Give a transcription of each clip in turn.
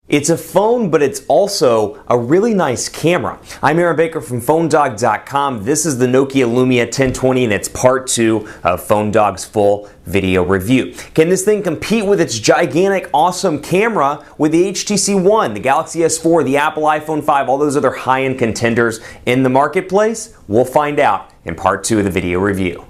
It's a phone, but it's also a really nice camera. I'm Aaron Baker from PhoneDog.com. This is the Nokia Lumia 1020 and it's part 2 of PhoneDog's full video review. Can this thing compete with its gigantic, awesome camera with the HTC One, the Galaxy S4, the Apple iPhone 5, all those other high-end contenders in the marketplace? We'll find out in part 2 of the video review.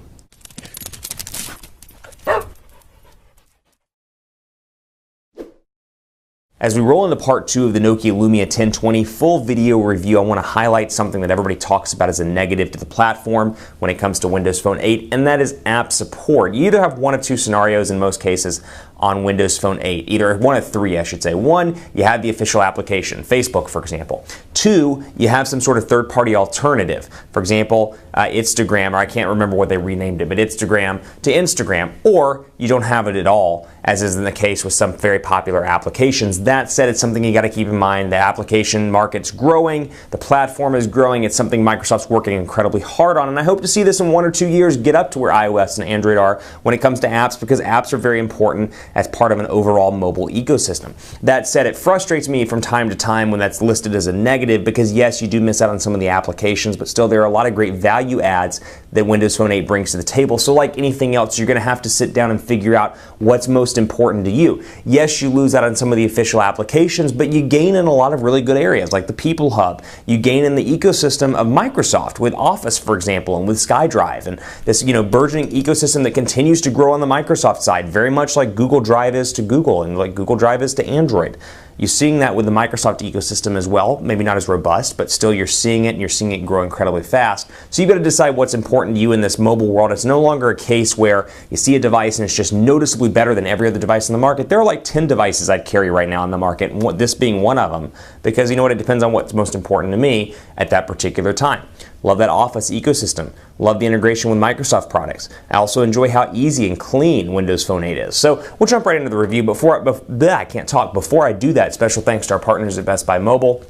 As we roll into part 2 of the Nokia Lumia 1020 full video review, I want to highlight something that everybody talks about as a negative to the platform when it comes to Windows Phone 8, and that is app support. You either have one of two scenarios in most cases on Windows Phone 8. Either one of three, I should say. One, you have the official application, Facebook, for example. Two, you have some sort of third-party alternative. For example, Instagram, or I can't remember what they renamed it, but Instagram to Instagram. Or you don't have it at all, as is in the case with some very popular applications. That said, it's something you got to keep in mind. The application market's growing, the platform is growing. It's something Microsoft's working incredibly hard on, and I hope to see this in 1 or 2 years get up to where iOS and Android are when it comes to apps, because apps are very important as part of an overall mobile ecosystem. That said, it frustrates me from time to time when that's listed as a negative, because yes, you do miss out on some of the applications, but still there are a lot of great value adds that Windows Phone 8 brings to the table. So like anything else, you're going to have to sit down and figure out what's most important to you. Yes, you lose out on some of the official applications, but you gain in a lot of really good areas, like the People Hub. You gain in the ecosystem of Microsoft with Office, for example, and with SkyDrive, and this burgeoning ecosystem that continues to grow on the Microsoft side, very much like Google Drive is to Google and like Google Drive is to Android. You're seeing that with the Microsoft ecosystem as well, maybe not as robust, but still you're seeing it, and you're seeing it grow incredibly fast. So you've got to decide what's important to you in this mobile world. It's no longer a case where you see a device and it's just noticeably better than every other device in the market. There are like 10 devices I'd carry right now in the market, and this being one of them, because you know what, it depends on what's most important to me at that particular time. Love that Office ecosystem. Love the integration with Microsoft products. I also enjoy how easy and clean Windows Phone 8 is. So we'll jump right into the review. Before I do that, special thanks to our partners at Best Buy Mobile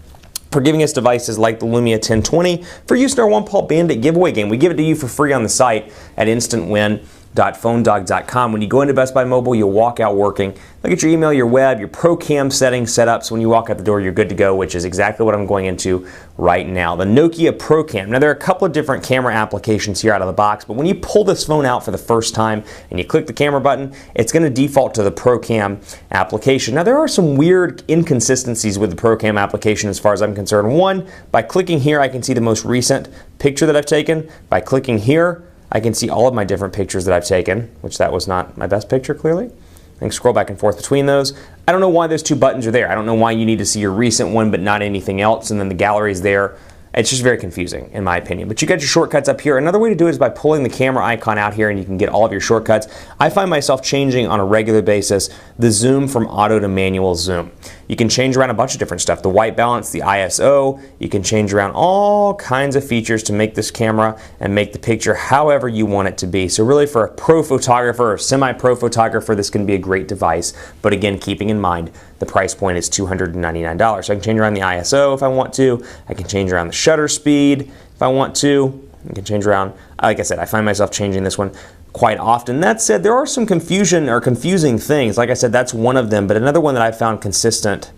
for giving us devices like the Lumia 1020 for use in our One Paw Bandit giveaway game. We give it to you for free on the site at instantwin.phonedog.com. When you go into Best Buy Mobile, you'll walk out working. Look at your email, your web, your ProCam settings set up, so when you walk out the door, you're good to go, which is exactly what I'm going into right now. The Nokia ProCam. Now, there are a couple of different camera applications here out of the box, but when you pull this phone out for the first time and you click the camera button, it's going to default to the ProCam application. Now, there are some weird inconsistencies with the ProCam application as far as I'm concerned. One, by clicking here, I can see the most recent picture that I've taken. By clicking here, I can see all of my different pictures that I've taken, which that was not my best picture, clearly. I can scroll back and forth between those. I don't know why those two buttons are there. I don't know why you need to see your recent one but not anything else, and then the gallery is there. It's just very confusing, in my opinion. But you got your shortcuts up here. Another way to do it is by pulling the camera icon out here, and you can get all of your shortcuts. I find myself changing on a regular basis the zoom from auto to manual zoom. You can change around a bunch of different stuff. The white balance, the ISO. You can change around all kinds of features to make this camera and make the picture however you want it to be. So really, for a pro photographer or semi-pro photographer, this can be a great device. But again, keeping in mind, the price point is $299. So I can change around the ISO if I want to. I can change around the shutter speed if I want to. I can change around, like I said, I find myself changing this one quite often. That said, there are some confusing things. Like I said, that's one of them. But another one that I found consistent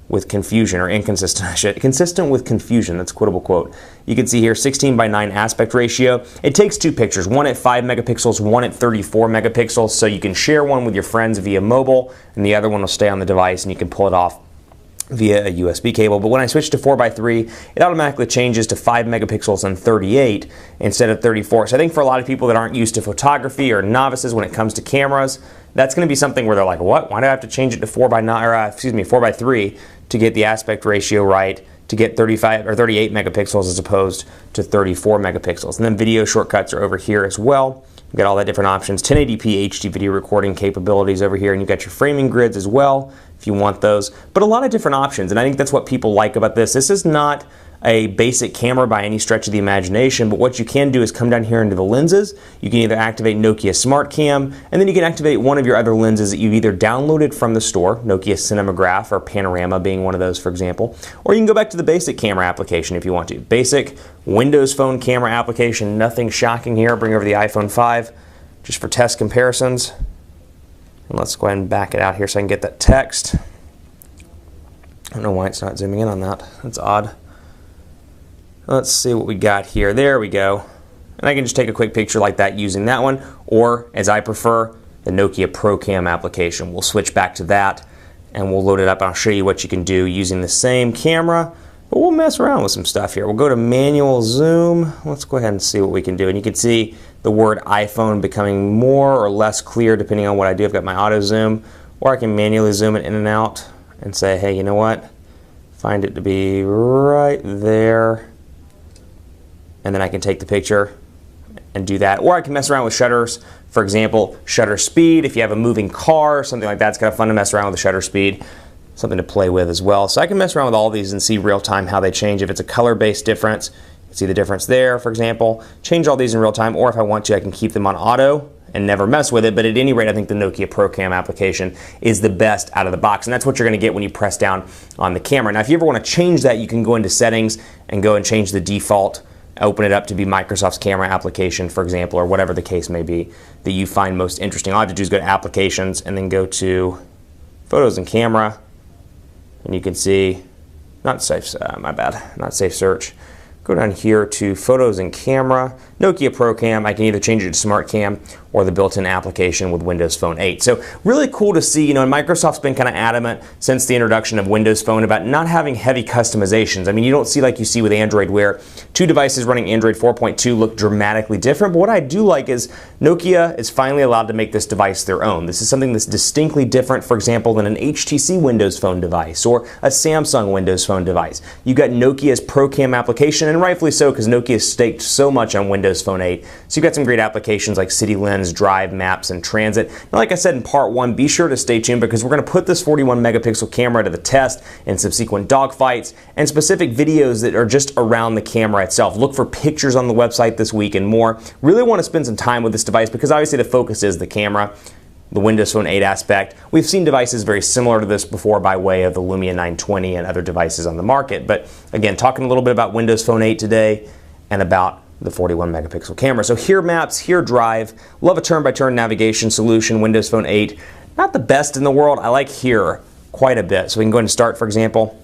with confusion, or inconsistent, consistent with confusion, that's a quotable quote. You can see here 16:9 aspect ratio. It takes two pictures, one at 5 megapixels, one at 34 megapixels, so you can share one with your friends via mobile, and the other one will stay on the device, and you can pull it off via a USB cable. But when I switch to 4:3, it automatically changes to 5 megapixels and 38 instead of 34. So I think for a lot of people that aren't used to photography or novices when it comes to cameras, that's going to be something where they're like, what? Why do I have to change it to 4:3 to get the aspect ratio right, to get 35 or 38 megapixels as opposed to 34 megapixels? And then video shortcuts are over here as well. You've got all that different options. 1080p HD video recording capabilities over here, and you've got your framing grids as well if you want those. But a lot of different options, and I think that's what people like about this. This is not a basic camera by any stretch of the imagination, but what you can do is come down here into the lenses. You can either activate Nokia Smart Cam, and then you can activate one of your other lenses that you've either downloaded from the store, Nokia Cinematograph or Panorama being one of those, for example, or you can go back to the basic camera application if you want to. Basic Windows Phone camera application, nothing shocking here. Bring over the iPhone 5 just for test comparisons. And let's go ahead and back it out here so I can get that text. I don't know why it's not zooming in on that. That's odd. Let's see what we got here. There we go. And I can just take a quick picture like that using that one, or as I prefer, the Nokia ProCam application. We'll switch back to that and we'll load it up. I'll show you what you can do using the same camera, but we'll mess around with some stuff here. We'll go to manual zoom. Let's go ahead and see what we can do. And you can see the word iPhone becoming more or less clear depending on what I do. I've got my auto zoom, or I can manually zoom it in and out and say, hey, you know what? Find it to be right there. And then I can take the picture and do that. Or I can mess around with shutters. For example, shutter speed. If you have a moving car or something like that, it's kind of fun to mess around with the shutter speed. Something to play with as well. So I can mess around with all these and see real time how they change. If it's a color-based difference, you can see the difference there, for example. Change all these in real time, or if I want to, I can keep them on auto and never mess with it. But at any rate, I think the Nokia ProCam application is the best out of the box, and that's what you're going to get when you press down on the camera. Now, if you ever want to change that, you can go into settings and go and change the default. Open it up to be Microsoft's camera application, for example, or whatever the case may be that you find most interesting. All I have to do is go to Applications and then go to Photos and Camera, and you can see, not safe, my bad, not safe search. Go down here to Photos and Camera, Nokia ProCam. I can either change it to Smart Cam or the built-in application with Windows Phone 8. So really cool to see, and Microsoft's been kind of adamant since the introduction of Windows Phone about not having heavy customizations. I mean, you don't see like you see with Android where two devices running Android 4.2 look dramatically different, but what I do like is Nokia is finally allowed to make this device their own. This is something that's distinctly different, for example, than an HTC Windows Phone device or a Samsung Windows Phone device. You got Nokia's ProCam application, and rightfully so, because Nokia staked so much on Windows Phone 8. So you've got some great applications like City Lens, Drive, Maps, and Transit. Now, like I said in part one, be sure to stay tuned because we're going to put this 41 megapixel camera to the test in subsequent dogfights and specific videos that are just around the camera itself. Look for pictures on the website this week and more. Really want to spend some time with this device because obviously the focus is the camera, the Windows Phone 8 aspect. We've seen devices very similar to this before by way of the Lumia 920 and other devices on the market. But again, talking a little bit about Windows Phone 8 today and about the 41 megapixel camera. So here Maps, here Drive. Love a turn-by-turn navigation solution, Windows Phone 8. Not the best in the world. I like here quite a bit. So we can go ahead and start, for example,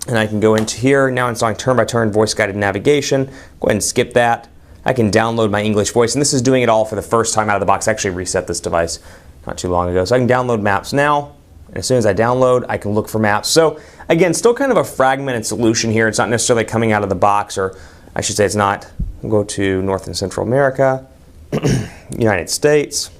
and I can go into here. Now installing turn-by-turn voice-guided navigation. Go ahead and skip that. I can download my English voice, and this is doing it all for the first time out of the box. I actually reset this device not too long ago. So I can download Maps now. And as soon as I download, I can look for maps. So again, still kind of a fragmented solution here. It's not necessarily coming out of the box, or I should say it's not. We'll go to North and Central America, United States,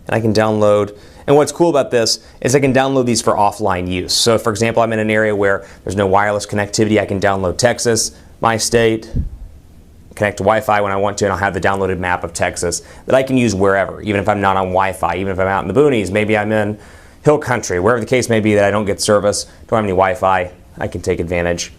and I can download. And what's cool about this is I can download these for offline use. So for example, I'm in an area where there's no wireless connectivity. I can download Texas, my state, connect to Wi-Fi when I want to, and I'll have the downloaded map of Texas that I can use wherever, even if I'm not on Wi-Fi, even if I'm out in the boonies, maybe I'm in hill country, wherever the case may be that I don't get service, don't have any Wi-Fi, I can take advantage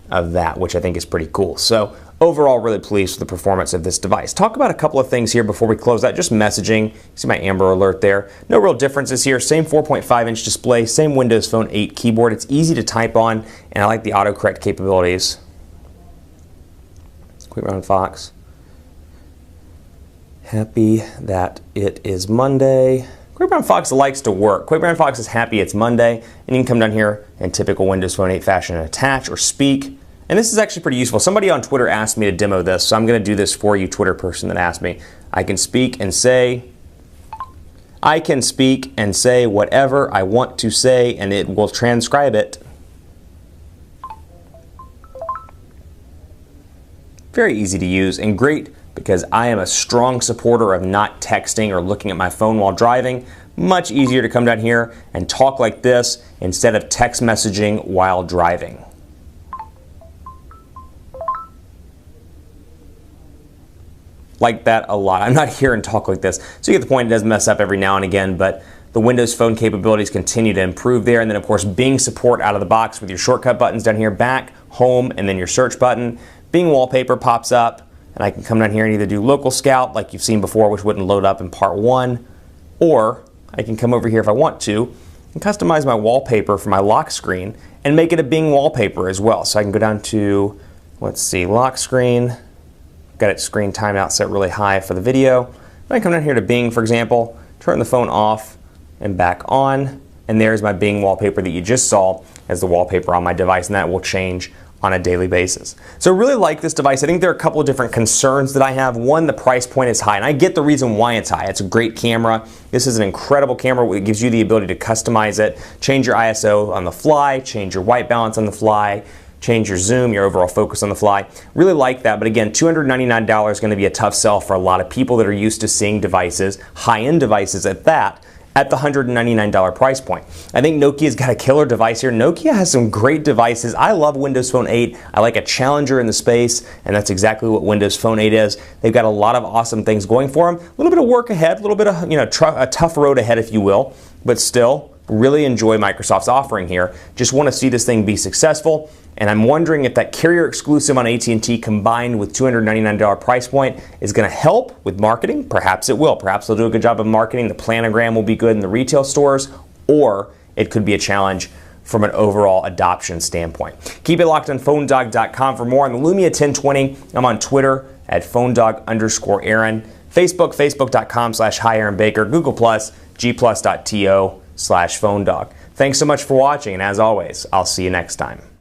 of that, which I think is pretty cool. So overall, really pleased with the performance of this device. Talk about a couple of things here before we close out. Just messaging. You see my Amber Alert there. No real differences here. Same 4.5-inch display, same Windows Phone 8 keyboard. It's easy to type on, and I like the autocorrect capabilities. Quick Brown Fox. Happy that it is Monday. Quick Brown Fox likes to work. Quick Brown Fox is happy it's Monday, and you can come down here in typical Windows Phone 8 fashion and attach or speak. And this is actually pretty useful. Somebody on Twitter asked me to demo this, so I'm going to do this for you, Twitter person that asked me. I can speak and say whatever I want to say, and it will transcribe it. Very easy to use and great because I am a strong supporter of not texting or looking at my phone while driving. Much easier to come down here and talk like this instead of text messaging while driving. Like that a lot. I'm not here and talk like this. So you get the point. It does mess up every now and again, but the Windows Phone capabilities continue to improve there. And then of course Bing support out of the box with your shortcut buttons down here, back, home, and then your search button. Bing wallpaper pops up, and I can come down here and either do local scout like you've seen before, which wouldn't load up in part one, or I can come over here if I want to and customize my wallpaper for my lock screen and make it a Bing wallpaper as well. So I can go down to, let's see, lock screen. Got it screen timeout set really high for the video. I come down here to Bing, for example, turn the phone off and back on, and there's my Bing wallpaper that you just saw as the wallpaper on my device, and that will change on a daily basis. So I really like this device. I think there are a couple of different concerns that I have. One, the price point is high, and I get the reason why it's high. It's a great camera. This is an incredible camera. It gives you the ability to customize it, change your ISO on the fly, change your white balance on the fly, change your zoom, your overall focus on the fly. Really like that, but again, $299 is going to be a tough sell for a lot of people that are used to seeing devices, high-end devices at that, at the $199 price point. I think Nokia's got a killer device here. Nokia has some great devices. I love Windows Phone 8. I like a challenger in the space, and that's exactly what Windows Phone 8 is. They've got a lot of awesome things going for them. A little bit of work ahead, a little bit of a tough road ahead, if you will, but still really enjoy Microsoft's offering here. Just want to see this thing be successful. And I'm wondering if that carrier exclusive on AT&T combined with $299 price point is going to help with marketing. Perhaps it will. Perhaps they'll do a good job of marketing. The planogram will be good in the retail stores, or it could be a challenge from an overall adoption standpoint. Keep it locked on PhoneDog.com for more on the Lumia 1020. I'm on Twitter at PhoneDog_Aaron, Facebook, Facebook.com/HiAaronBaker, Google+, G+.to/PhoneDog. Thanks so much for watching, and as always, I'll see you next time.